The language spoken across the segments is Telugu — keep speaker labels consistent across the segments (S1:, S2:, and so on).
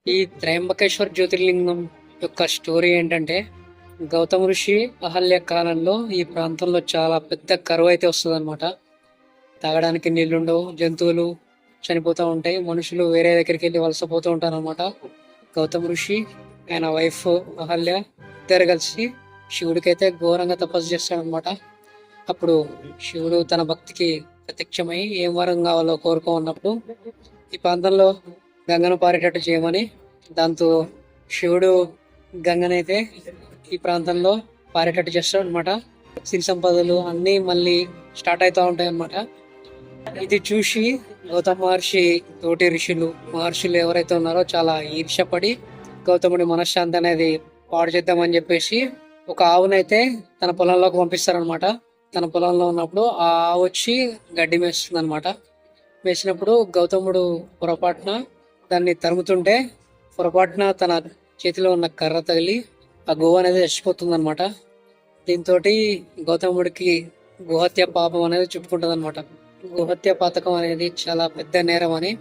S1: ఈ త్రయంబకేశ్వర్ జ్యోతిర్లింగం యొక్క స్టోరీ ఏంటంటే, గౌతమ ఋషి అహల్య కాలంలో ఈ ప్రాంతంలో చాలా పెద్ద కరువు అయితే వస్తుంది అనమాట. తాగడానికి నీళ్లుండవు, జంతువులు చనిపోతూ ఉంటాయి, మనుషులు వేరే దగ్గరికి వెళ్ళి వలసపోతూ ఉంటారు అనమాట. గౌతమ ఋషి ఆయన వైఫ్ అహల్య ఇద్దరు కలిసి శివుడికైతే ఘోరంగా తపస్సు చేస్తాడనమాట. అప్పుడు శివుడు తన భక్తికి ప్రత్యక్షమై ఏం వరం కావాలో కోరుకోన్నప్పుడు ఈ ప్రాంతంలో గంగను పారేటట్టు చేయమని, దాంతో శివుడు గంగనైతే ఈ ప్రాంతంలో పారేటట్టు చేస్తాడు అనమాట. సిరి సంపదలు అన్నీ మళ్ళీ స్టార్ట్ అవుతూ ఉంటాయి అన్నమాట. ఇది చూసి గౌతమ మహర్షి తోటి మహర్షులు ఎవరైతే ఉన్నారో చాలా ఈర్ష్యపడి గౌతముడి మనశ్శాంతి అనేది పాడు చేద్దామని చెప్పేసి ఒక ఆవునైతే తన పొలంలోకి పంపిస్తారనమాట. తన పొలంలో ఉన్నప్పుడు ఆ ఆవు వచ్చి గడ్డి మేస్తుంది అనమాట. వేసినప్పుడు గౌతముడు పొరపాటున దాన్ని తరుముతుంటే పొరపాటున తన చేతిలో ఉన్న కర్ర తగిలి ఆ గోవు అనేది చచ్చిపోతుంది అనమాట. దీంతో గౌతముడికి గోహత్య పాపం అనేది చుట్టుకుంటుంది అనమాట. గోహత్య పాతకం అనేది చాలా పెద్ద నేరం అని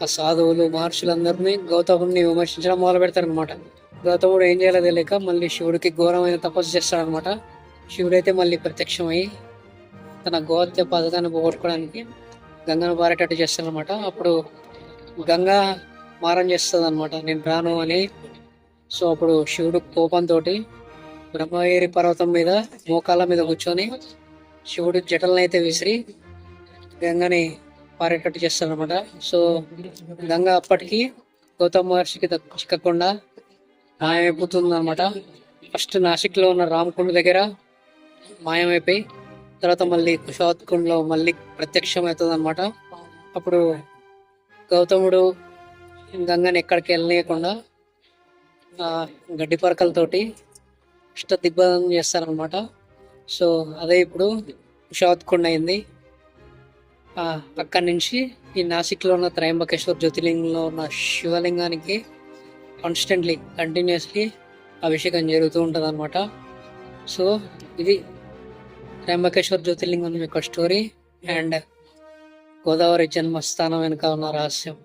S1: ఆ సాధువులు మహర్షులందరినీ గౌతముడిని విమర్శించడం మొదలు పెడతారనమాట. గౌతముడు ఏం చేయాలో తెలియక మళ్ళీ శివుడికి ఘోరమైన తపస్సు చేస్తాడనమాట. శివుడైతే మళ్ళీ ప్రత్యక్షమై తన గోహత్య పథకాన్ని పోగొట్టుకోవడానికి గంగను పారేటట్టు చేస్తాడనమాట. అప్పుడు గంగ మారం చేస్తుంది అనమాట, నేను రాను అని. సో అప్పుడు శివుడు కోపంతో బ్రహ్మగిరి పర్వతం మీద మోకాళ్ళ మీద కూర్చొని శివుడు జటలను అయితే విసిరి గంగని పారేటట్టు చేస్తాడనమాట. సో గంగ అప్పటికి గౌతమ మహర్షికి చిక్కకుండా మాయమైపోతుంది అనమాట. ఫస్ట్ నాసిక్లో ఉన్న రామకుండ దగ్గర మాయమైపోయి తర్వాత మళ్ళీ కుషావత్కుండలో మళ్ళీ ప్రత్యక్షమవుతుంది అనమాట. అప్పుడు గౌతముడు గంగని ఎక్కడికి వెళ్ళనీయకుండా గడ్డి పరకలతోటి అష్ట దిగ్బంధనం చేస్తారనమాట. సో అదే ఇప్పుడు కుషావత్కుండ అయింది. అక్కడి నుంచి ఈ నాసిక్లో ఉన్న త్రయంబకేశ్వర్ జ్యోతిర్లింగంలో ఉన్న శివలింగానికి కంటిన్యూస్లీ అభిషేకం జరుగుతూ ఉంటుంది అనమాట. సో ఇది త్రయంబకేశ్వర్ జ్యోతిర్లింగం యొక్క స్టోరీ అండ్ గోదావరి జన్మస్థానం వెనుక ఉన్న రహస్యం.